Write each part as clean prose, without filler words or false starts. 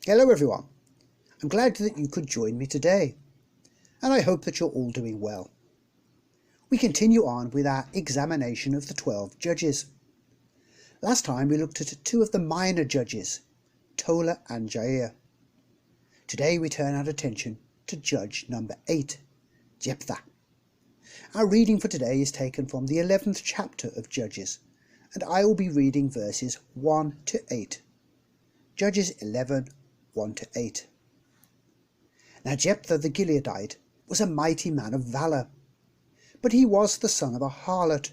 Hello everyone, I'm glad that you could join me today, and I hope that you're all doing well. We continue on with our examination of the 12 judges. Last time we looked at two of the minor judges, Tola and Jair. Today we turn our attention to judge number 8, Jephthah. Our reading for today is taken from the 11th chapter of Judges, and I will be reading verses 1 to 8. Judges 11, 1 to 8. Now Jephthah the Gileadite was a mighty man of valour, but he was the son of a harlot.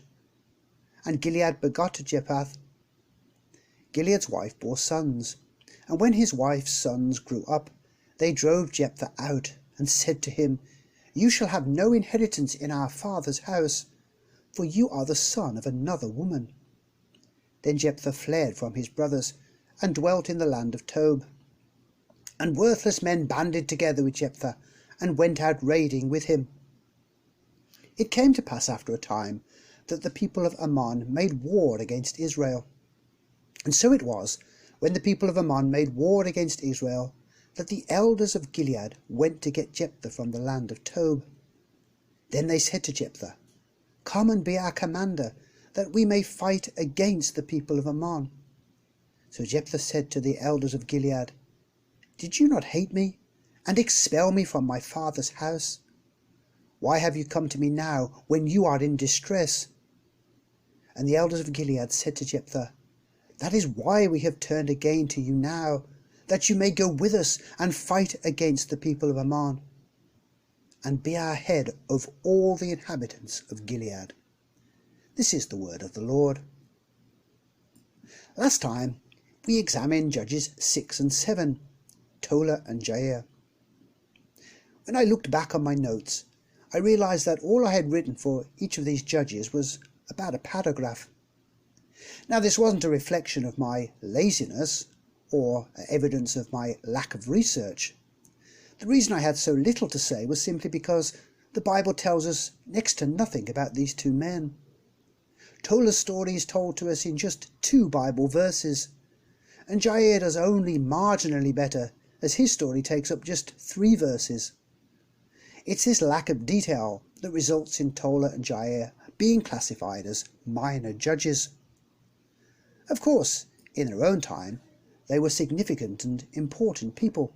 And Gilead begot Jephthah. Gilead's wife bore sons, and when his wife's sons grew up, they drove Jephthah out, and said to him, You shall have no inheritance in our father's house, for you are the son of another woman. Then Jephthah fled from his brothers, and dwelt in the land of Tob. And worthless men banded together with Jephthah, and went out raiding with him. It came to pass after a time that the people of Ammon made war against Israel. And so it was, when the people of Ammon made war against Israel, that the elders of Gilead went to get Jephthah from the land of Tob. Then they said to Jephthah, Come and be our commander, that we may fight against the people of Ammon. So Jephthah said to the elders of Gilead, Did you not hate me, and expel me from my father's house? Why have you come to me now, when you are in distress? And the elders of Gilead said to Jephthah, That is why we have turned again to you now, that you may go with us and fight against the people of Ammon, and be our head of all the inhabitants of Gilead. This is the word of the Lord. Last time we examined Judges 6 and 7, Tola and Jair. When I looked back on my notes, I realised that all I had written for each of these judges was about a paragraph. Now this wasn't a reflection of my laziness or evidence of my lack of research. The reason I had so little to say was simply because the Bible tells us next to nothing about these two men. Tola's story is told to us in just 2 Bible verses, and Jair does only marginally better, as his story takes up just 3 verses. It's this lack of detail that results in Tola and Jair being classified as minor judges. Of course, in their own time, they were significant and important people.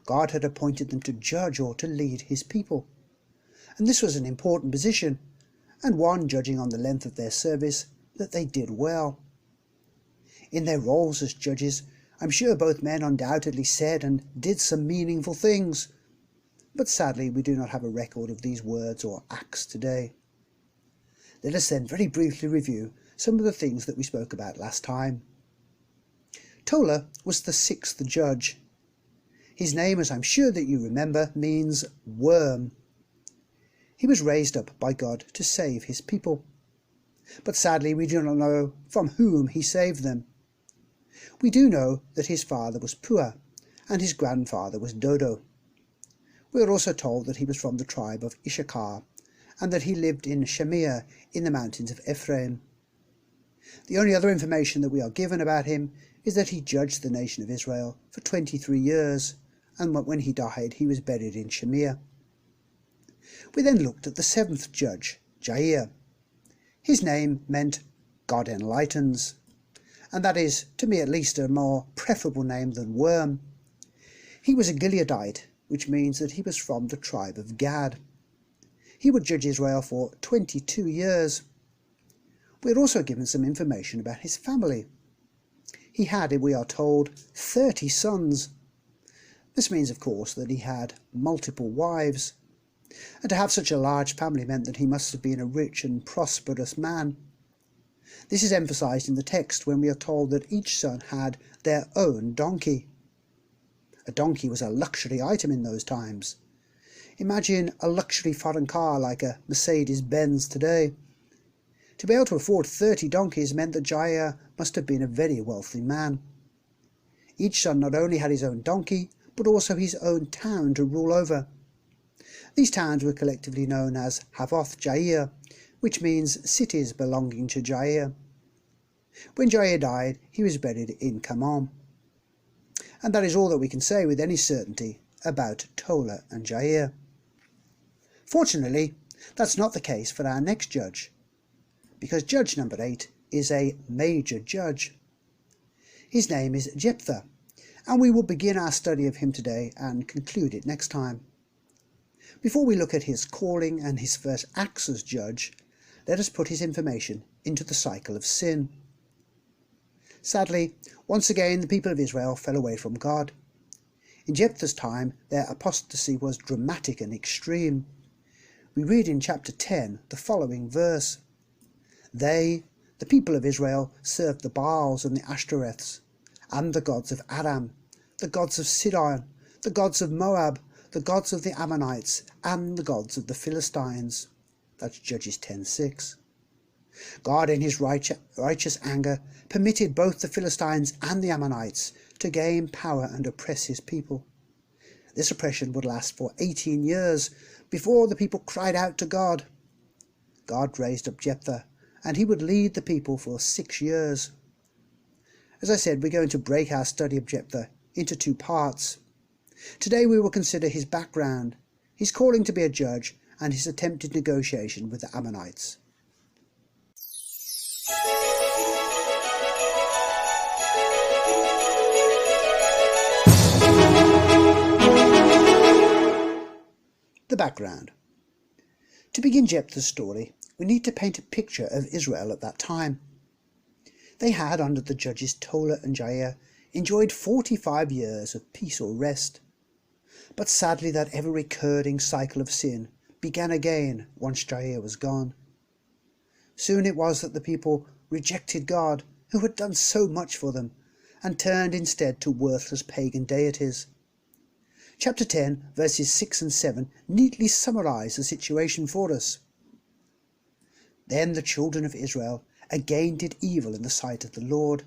God had appointed them to judge or to lead his people, and this was an important position, and one, judging on the length of their service, that they did well. In their roles as judges, I'm sure both men undoubtedly said and did some meaningful things, but sadly we do not have a record of these words or acts today. Let us then very briefly review some of the things that we spoke about last time. Tola was the 6th judge. His name, as I'm sure that you remember, means worm. He was raised up by God to save his people, but sadly we do not know from whom he saved them. We do know that his father was Pua, and his grandfather was Dodo. We are also told that he was from the tribe of Issachar, and that he lived in Shamir in the mountains of Ephraim. The only other information that we are given about him is that he judged the nation of Israel for 23 years, and when he died he was buried in Shamir. We then looked at the 7th judge, Jair. His name meant God enlightens, and that is, to me at least, a more preferable name than worm. He was a Gileadite, which means that he was from the tribe of Gad. He would judge Israel for 22 years. We are also given some information about his family. He had, we are told, 30 sons. This means, of course, that he had multiple wives, and to have such a large family meant that he must have been a rich and prosperous man. This is emphasised in the text when we are told that each son had their own donkey. A donkey was a luxury item in those times. Imagine a luxury foreign car like a Mercedes-Benz today. To be able to afford 30 donkeys meant that Jair must have been a very wealthy man. Each son not only had his own donkey, but also his own town to rule over. These towns were collectively known as Havoth Jair, which means cities belonging to Jair. When Jair died, he was buried in Kamon. And that is all that we can say with any certainty about Tola and Jair. Fortunately, that's not the case for our next judge, because judge number 8 is a major judge. His name is Jephthah, and we will begin our study of him today and conclude it next time. Before we look at his calling and his first acts as judge, let us put his information into the cycle of sin. Sadly, once again the people of Israel fell away from God. In Jephthah's time, their apostasy was dramatic and extreme. We read in chapter 10 the following verse: "They, the people of Israel, served the Baals and the Ashtoreths, and the gods of Aram, the gods of Sidon, the gods of Moab, the gods of the Ammonites, and the gods of the Philistines." That's Judges 10:6. God, in his righteous anger, permitted both the Philistines and the Ammonites to gain power and oppress his people. This oppression would last for 18 years before the people cried out to God. God raised up Jephthah, and he would lead the people for 6 years. As I said, we're going to break our study of Jephthah into 2 parts. Today we will consider his background, his calling to be a judge, and his attempted negotiation with the Ammonites. The background. To begin Jephthah's story, we need to paint a picture of Israel at that time. They had, under the judges Tola and Jair, enjoyed 45 years of peace or rest. But sadly that ever-recurring cycle of sin began again once Jair was gone. Soon it was that the people rejected God, who had done so much for them, and turned instead to worthless pagan deities. Chapter 10, verses 6 and 7 neatly summarize the situation for us. "Then the children of Israel again did evil in the sight of the Lord,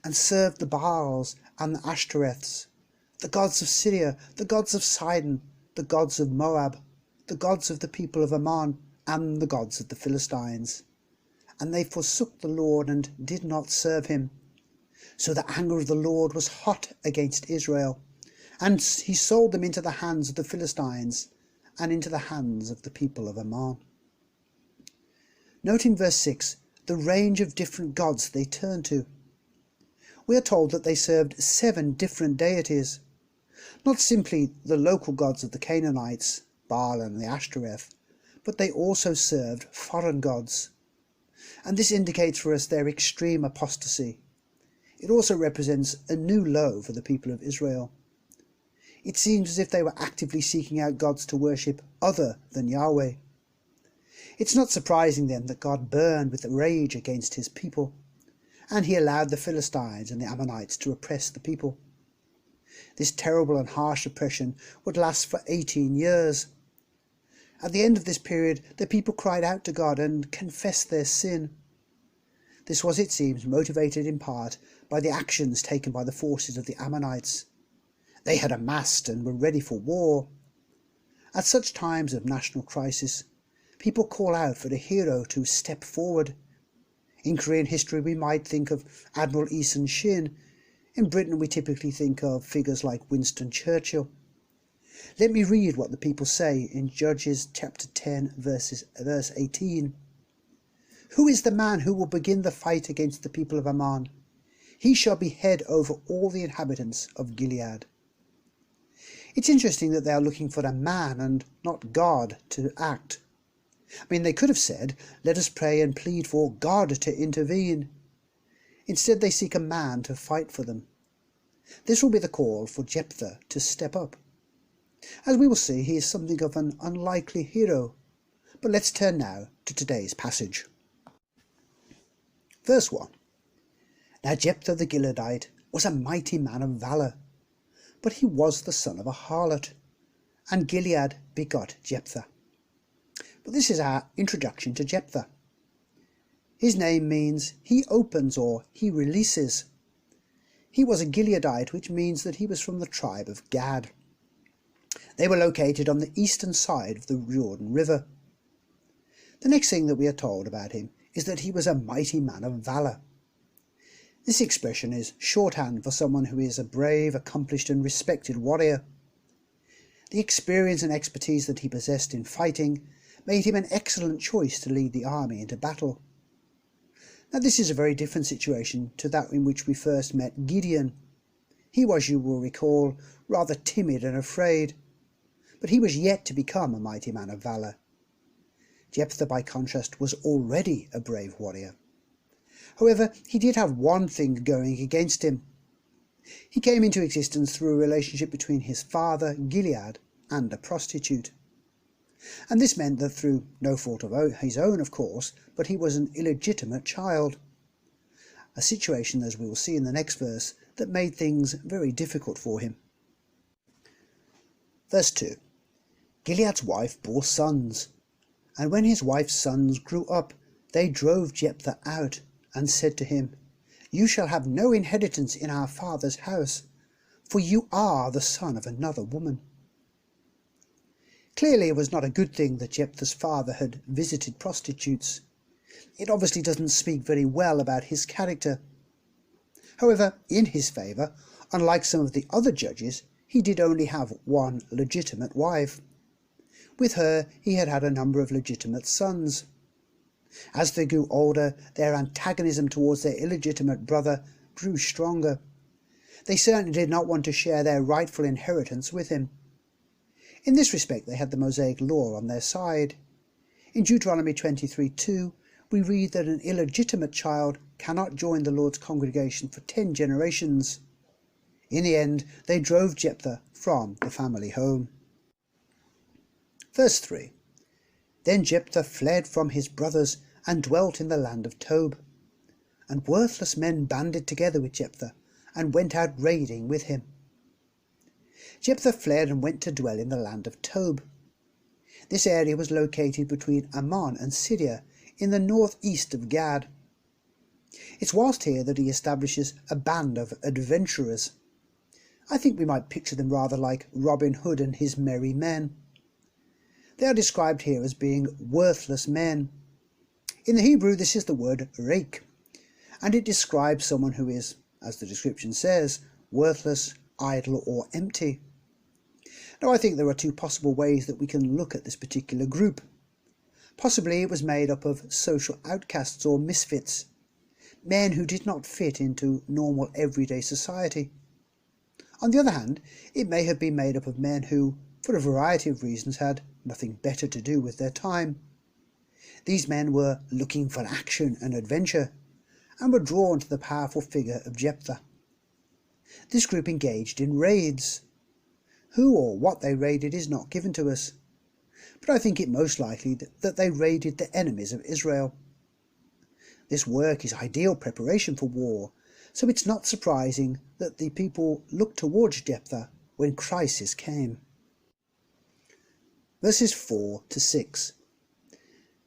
and served the Baals and the Ashtoreths, the gods of Syria, the gods of Sidon, the gods of Moab, the gods of the people of Ammon, and the gods of the Philistines. And they forsook the Lord and did not serve him. So the anger of the Lord was hot against Israel, and he sold them into the hands of the Philistines and into the hands of the people of Ammon." Note in verse 6 the range of different gods they turned to. We are told that they served 7 different deities, not simply the local gods of the Canaanites, Baal and the Ashtoreth, but they also served foreign gods. And this indicates for us their extreme apostasy. It also represents a new low for the people of Israel. It seems as if they were actively seeking out gods to worship other than Yahweh. It's not surprising then that God burned with rage against his people, and he allowed the Philistines and the Ammonites to oppress the people. This terrible and harsh oppression would last for 18 years. At the end of this period, the people cried out to God and confessed their sin. This was, it seems, motivated in part by the actions taken by the forces of the Ammonites. They had amassed and were ready for war. At such times of national crisis, people call out for a hero to step forward. In Korean history we might think of Admiral Lee Sun-shin. In Britain we typically think of figures like Winston Churchill. Let me read what the people say in Judges chapter 10 verse 18. "Who is the man who will begin the fight against the people of Ammon? He shall be head over all the inhabitants of Gilead." It's interesting that they are looking for a man and not God to act. I mean, they could have said, "Let us pray and plead for God to intervene." Instead, they seek a man to fight for them. This will be the call for Jephthah to step up. As we will see, he is something of an unlikely hero. But let's turn now to today's passage. Verse 1. "Now Jephthah the Gileadite was a mighty man of valour, but he was the son of a harlot, and Gilead begot Jephthah." But this is our introduction to Jephthah. His name means he opens or he releases. He was a Gileadite, which means that he was from the tribe of Gad. They were located on the eastern side of the Jordan River. The next thing that we are told about him is that he was a mighty man of valour. This expression is shorthand for someone who is a brave, accomplished and respected warrior. The experience and expertise that he possessed in fighting made him an excellent choice to lead the army into battle. Now this is a very different situation to that in which we first met Gideon. He was, you will recall, rather timid and afraid, but he was yet to become a mighty man of valour. Jephthah, by contrast, was already a brave warrior. However, he did have one thing going against him. He came into existence through a relationship between his father, Gilead, and a prostitute. And this meant that through no fault of his own, of course, but he was an illegitimate child. A situation, as we will see in the next verse, that made things very difficult for him. Verse 2. Gilead's wife bore sons, and when his wife's sons grew up, they drove Jephthah out, and said to him, You shall have no inheritance in our father's house, for you are the son of another woman. Clearly it was not a good thing that Jephthah's father had visited prostitutes. It obviously doesn't speak very well about his character. However, in his favour, unlike some of the other judges, he did only have one legitimate wife. With her he had had a number of legitimate sons. As they grew older, their antagonism towards their illegitimate brother grew stronger. They certainly did not want to share their rightful inheritance with him. In this respect they had the Mosaic law on their side. In Deuteronomy 23:2, we read that an illegitimate child cannot join the Lord's congregation for 10 generations. In the end, they drove Jephthah from the family home. Verse 3. Then Jephthah fled from his brothers and dwelt in the land of Tob. And worthless men banded together with Jephthah and went out raiding with him. Jephthah fled and went to dwell in the land of Tob. This area was located between Ammon and Syria in the northeast of Gad. It's whilst here that he establishes a band of adventurers. I think we might picture them rather like Robin Hood and his merry men. They are described here as being worthless men. In the Hebrew this is the word rake, and it describes someone who is, as the description says, worthless, idle or empty. Now I think there are 2 possible ways that we can look at this particular group. Possibly it was made up of social outcasts or misfits, men who did not fit into normal everyday society. On the other hand, it may have been made up of men who, for a variety of reasons, had nothing better to do with their time. These men were looking for action and adventure, and were drawn to the powerful figure of Jephthah. This group engaged in raids. Who or what they raided is not given to us, but I think it most likely that they raided the enemies of Israel. This work is ideal preparation for war, so it's not surprising that the people looked towards Jephthah when crisis came. Verses 4 to 6.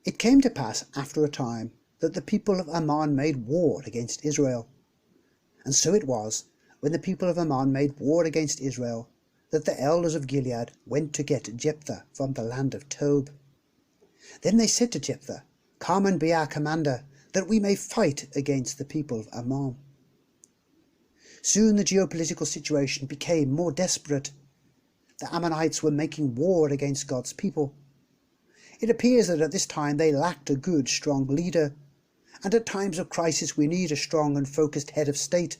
It came to pass after a time that the people of Ammon made war against Israel. And so it was, when the people of Ammon made war against Israel, that the elders of Gilead went to get Jephthah from the land of Tob. Then they said to Jephthah, Come and be our commander, that we may fight against the people of Ammon. Soon the geopolitical situation became more desperate. The Ammonites were making war against God's people. It appears that at this time they lacked a good, strong leader, and at times of crisis we need a strong and focused head of state.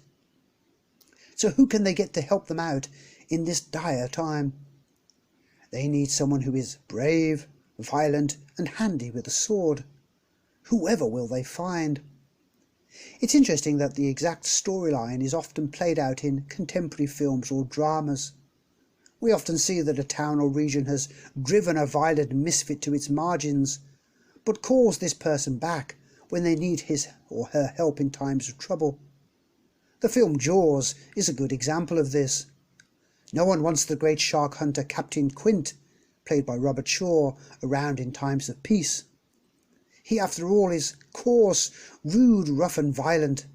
So who can they get to help them out in this dire time? They need someone who is brave, violent, and handy with a sword. Whoever will they find? It's interesting that the exact storyline is often played out in contemporary films or dramas. We often see that a town or region has driven a violent misfit to its margins, but calls this person back when they need his or her help in times of trouble. The film Jaws is a good example of this. No one wants the great shark hunter Captain Quint, played by Robert Shaw, around in times of peace. He, after all, is coarse, rude, rough and violent.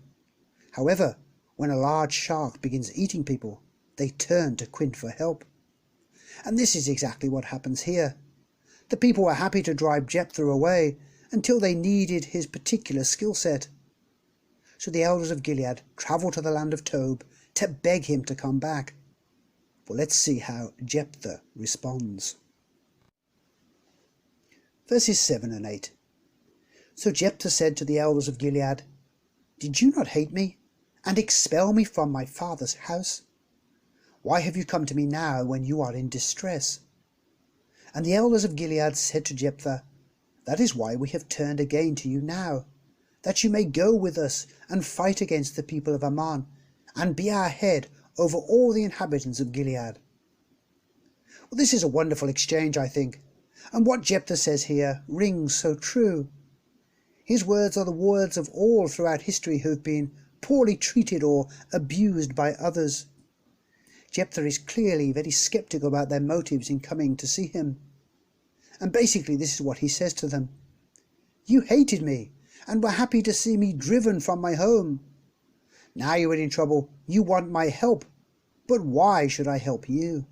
However, when a large shark begins eating people, they turn to Quint for help. And this is exactly what happens here. The people were happy to drive Jephthah away until they needed his particular skill set. So the elders of Gilead travelled to the land of Tob to beg him to come back. Well, let's see how Jephthah responds. Verses 7 and 8. So Jephthah said to the elders of Gilead, "Did you not hate me, and expel me from my father's house? Why have you come to me now when you are in distress?" And the elders of Gilead said to Jephthah, "That is why we have turned again to you now, that you may go with us and fight against the people of Ammon, and be our head over all the inhabitants of Gilead." Well, this is a wonderful exchange, I think, and what Jephthah says here rings so true. His words are the words of all throughout history who have been poorly treated or abused by others. Jephthah is clearly very sceptical about their motives in coming to see him. And basically this is what he says to them. "You hated me and were happy to see me driven from my home. Now you are in trouble, you want my help, but why should I help you?"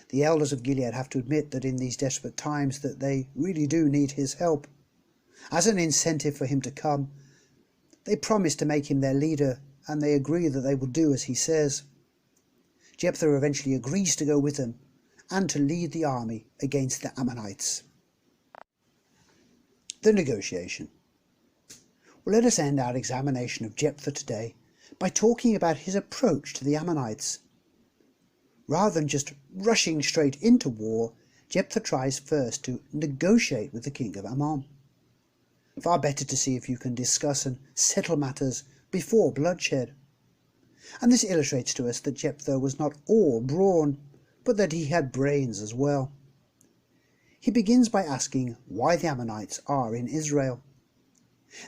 The elders of Gilead have to admit that in these desperate times that they really do need his help. As an incentive for him to come, they promise to make him their leader, and they agree that they will do as he says. Jephthah eventually agrees to go with them and to lead the army against the Ammonites. The negotiation. Well, let us end our examination of Jephthah today by talking about his approach to the Ammonites. Rather than just rushing straight into war, Jephthah tries first to negotiate with the king of Ammon. Far better to see if you can discuss and settle matters before bloodshed. And this illustrates to us that Jephthah was not all brawn, but that he had brains as well. He begins by asking why the Ammonites are in Israel.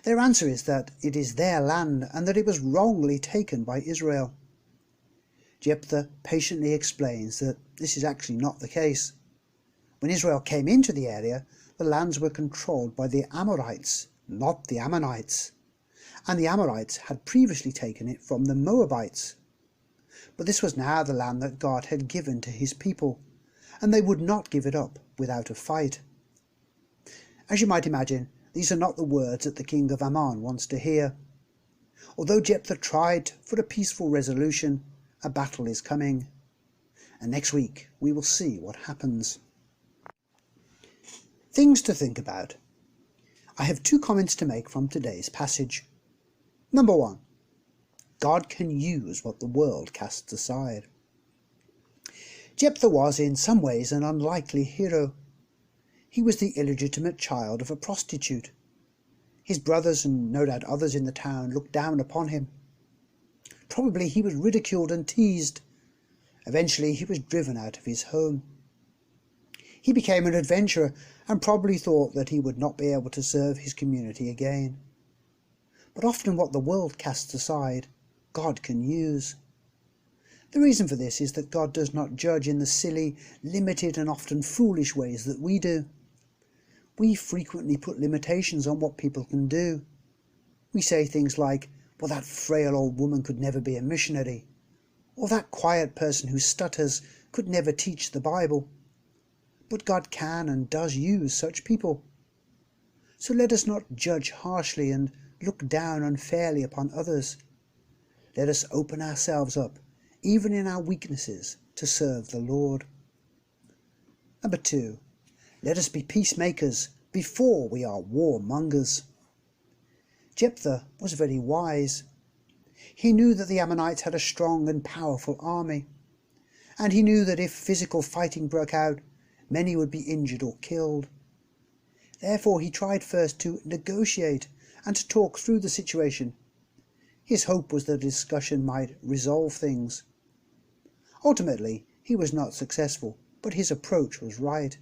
Their answer is that it is their land and that it was wrongly taken by Israel. Jephthah patiently explains that this is actually not the case. When Israel came into the area, the lands were controlled by the Amorites, not the Ammonites, and the Amorites had previously taken it from the Moabites. But this was now the land that God had given to his people, and they would not give it up without a fight. As you might imagine, these are not the words that the king of Ammon wants to hear. Although Jephthah tried for a peaceful resolution, a battle is coming, and next week we will see what happens. Things to think about. I have 2 comments to make from today's passage. Number 1. God can use what the world casts aside. Jephthah was in some ways an unlikely hero. He was the illegitimate child of a prostitute. His brothers and no doubt others in the town looked down upon him. Probably he was ridiculed and teased. Eventually he was driven out of his home. He became an adventurer and probably thought that he would not be able to serve his community again. But often what the world casts aside, God can use. The reason for this is that God does not judge in the silly, limited and often foolish ways that we do. We frequently put limitations on what people can do. We say things like, "Well, that frail old woman could never be a missionary," or "that quiet person who stutters could never teach the Bible." But God can and does use such people. So let us not judge harshly and look down unfairly upon others. Let us open ourselves up, even in our weaknesses, to serve the Lord. Number 2. Let us be peacemakers before we are warmongers. Jephthah was very wise. He knew that the Ammonites had a strong and powerful army, and he knew that if physical fighting broke out, many would be injured or killed. Therefore he tried first to negotiate and to talk through the situation. His hope was that a discussion might resolve things. Ultimately, he was not successful, but his approach was right.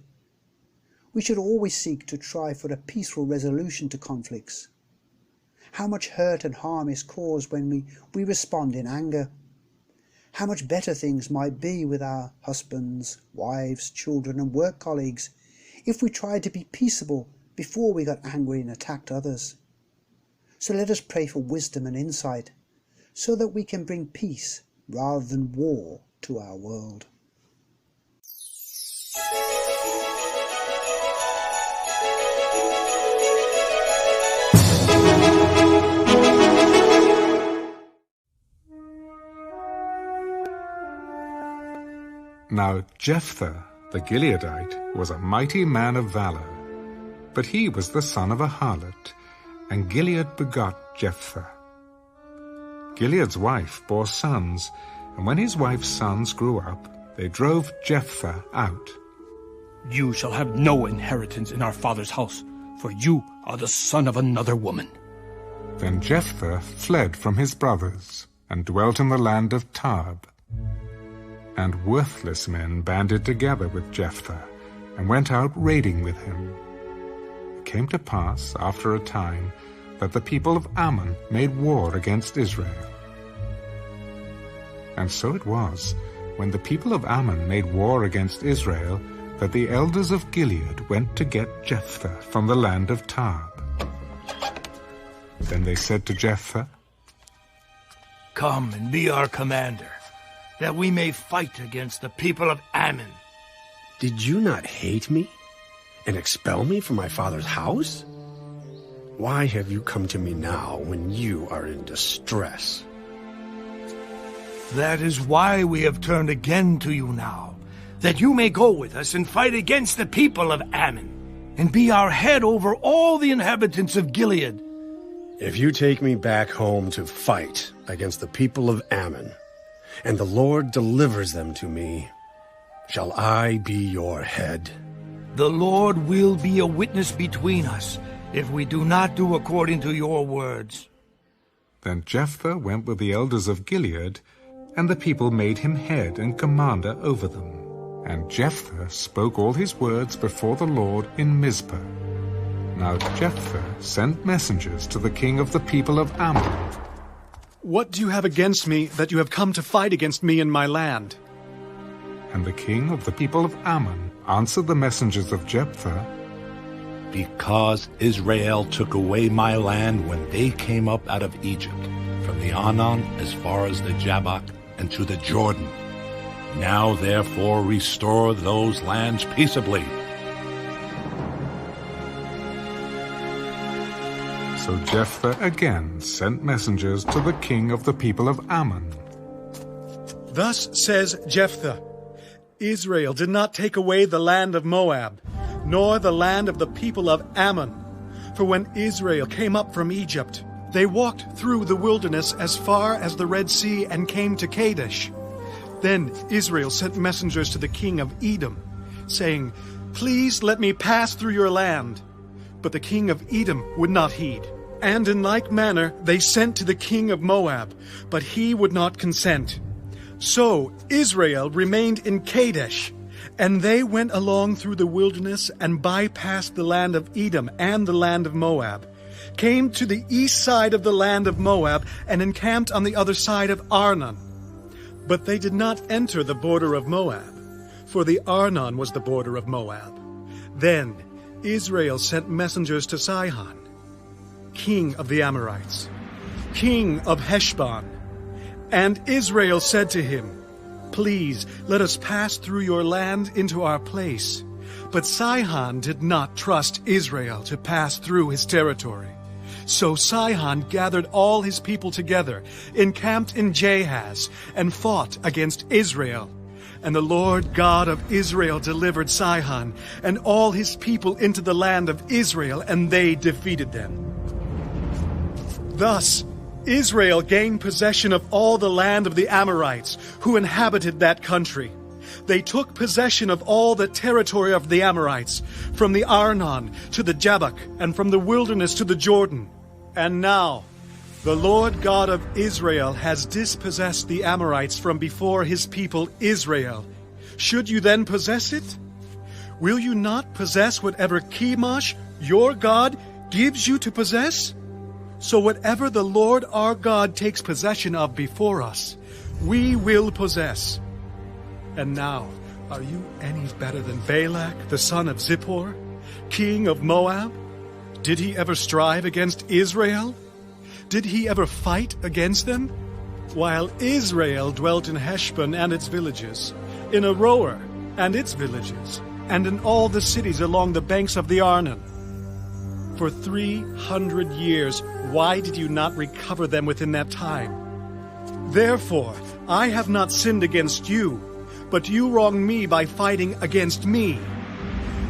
We should always seek to try for a peaceful resolution to conflicts. How much hurt and harm is caused when we respond in anger. How much better things might be with our husbands, wives, children and work colleagues if we tried to be peaceable before we got angry and attacked others. So let us pray for wisdom and insight so that we can bring peace rather than war to our world. Now Jephthah the Gileadite was a mighty man of valor, but he was the son of a harlot, and Gilead begot Jephthah. Gilead's wife bore sons, and when his wife's sons grew up, they drove Jephthah out. You shall have no inheritance in our father's house, for you are the son of another woman. Then Jephthah fled from his brothers, and dwelt in the land of Tarb. And worthless men banded together with Jephthah, and went out raiding with him. It came to pass, after a time, that the people of Ammon made war against Israel. And so it was, when the people of Ammon made war against Israel, that the elders of Gilead went to get Jephthah from the land of Tarb. Then they said to Jephthah, Come and be our commander, that we may fight against the people of Ammon. Did you not hate me and expel me from my father's house? Why have you come to me now when you are in distress? That is why we have turned again to you now, that you may go with us and fight against the people of Ammon, and be our head over all the inhabitants of Gilead. If you take me back home to fight against the people of Ammon, and the Lord delivers them to me, shall I be your head? The Lord will be a witness between us, if we do not do according to your words. Then Jephthah went with the elders of Gilead, and the people made him head and commander over them. And Jephthah spoke all his words before the Lord in Mizpah. Now Jephthah sent messengers to the king of the people of Ammon. What do you have against me that you have come to fight against me in my land? And the king of the people of Ammon answered the messengers of Jephthah, Because Israel took away my land when they came up out of Egypt, from the Arnon as far as the Jabbok and to the Jordan. Now therefore restore those lands peaceably. So Jephthah again sent messengers to the king of the people of Ammon. Thus says Jephthah, Israel did not take away the land of Moab, nor the land of the people of Ammon. For when Israel came up from Egypt, they walked through the wilderness as far as the Red Sea and came to Kadesh. Then Israel sent messengers to the king of Edom, saying, Please let me pass through your land. But the king of Edom would not heed. And in like manner they sent to the king of Moab, but he would not consent. So Israel remained in Kadesh, and they went along through the wilderness and bypassed the land of Edom and the land of Moab, came to the east side of the land of Moab, and encamped on the other side of Arnon. But they did not enter the border of Moab, for the Arnon was the border of Moab. Then Israel sent messengers to Sihon, king of the Amorites, king of Heshbon. And Israel said to him, Please let us pass through your land into our place. But Sihon did not trust Israel to pass through his territory. So Sihon gathered all his people together, encamped in Jahaz, and fought against Israel. And the Lord God of Israel delivered Sihon and all his people into the land of Israel, and they defeated them. Thus Israel gained possession of all the land of the Amorites, who inhabited that country. They took possession of all the territory of the Amorites, from the Arnon to the Jabbok, and from the wilderness to the Jordan. And now the Lord God of Israel has dispossessed the Amorites from before his people Israel. Should you then possess it? Will you not possess whatever Chemosh, your God, gives you to possess? So whatever the Lord our God takes possession of before us, we will possess. And now, are you any better than Balak, the son of Zippor, king of Moab? Did he ever strive against Israel? Did he ever fight against them? While Israel dwelt in Heshbon and its villages, in Aroer and its villages, and in all the cities along the banks of the Arnon. For 300 years, why did you not recover them within that time? Therefore, I have not sinned against you, but you wrong me by fighting against me.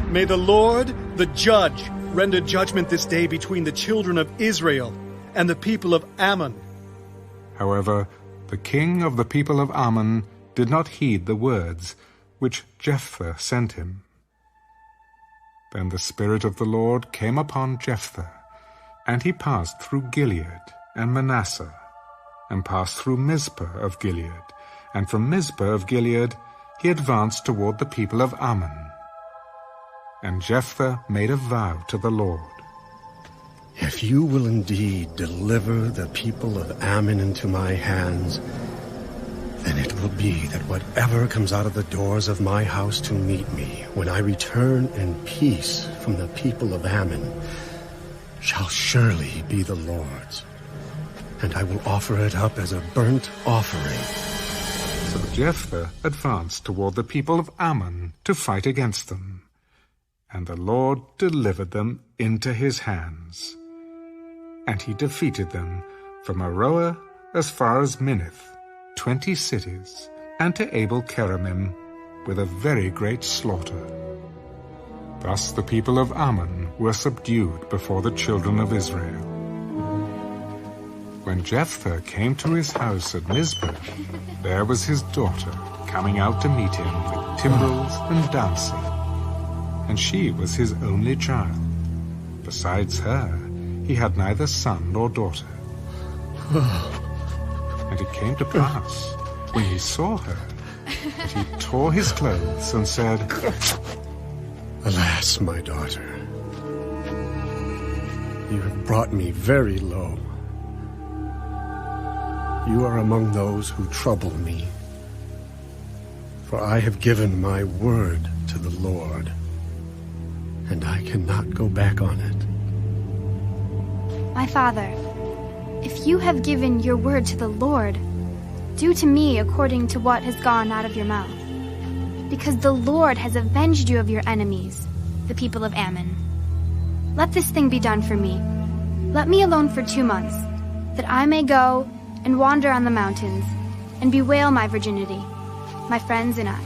May the Lord, the judge, render judgment this day between the children of Israel and the people of Ammon." However, the king of the people of Ammon did not heed the words which Jephthah sent him. Then the Spirit of the Lord came upon Jephthah, and he passed through Gilead and Manasseh, and passed through Mizpah of Gilead, and from Mizpah of Gilead he advanced toward the people of Ammon. And Jephthah made a vow to the Lord. "If you will indeed deliver the people of Ammon into my hands, then it will be that whatever comes out of the doors of my house to meet me when I return in peace from the people of Ammon shall surely be the Lord's, and I will offer it up as a burnt offering." So Jephthah advanced toward the people of Ammon to fight against them, and the Lord delivered them into his hands. And he defeated them from Aroer as far as Minnith, 20 cities, and to Abel-keramim with a very great slaughter. Thus the people of Ammon were subdued before the children of Israel. When Jephthah came to his house at Mizpah, there was his daughter coming out to meet him with timbrels and dancing, and she was his only child. Besides her, he had neither son nor daughter. And it came to pass, when he saw her, that he tore his clothes and said, "Alas, my daughter, you have brought me very low. You are among those who trouble me, for I have given my word to the Lord, and I cannot go back on it." "My father, if you have given your word to the Lord, do to me according to what has gone out of your mouth, because the Lord has avenged you of your enemies, the people of Ammon. Let this thing be done for me. Let me alone for 2 months, that I may go and wander on the mountains, and bewail my virginity, my friends and I."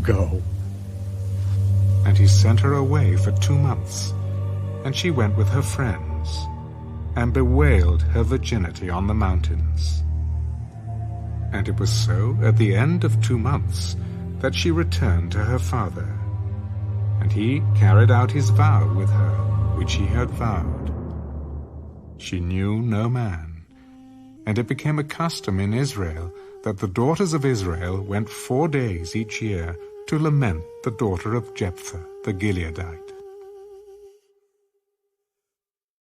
"Go." And he sent her away for 2 months, and she went with her friends, and bewailed her virginity on the mountains. And it was so at the end of 2 months that she returned to her father, and he carried out his vow with her, which he had vowed. She knew no man, and it became a custom in Israel that the daughters of Israel went 4 days each year to lament the daughter of Jephthah the Gileadite.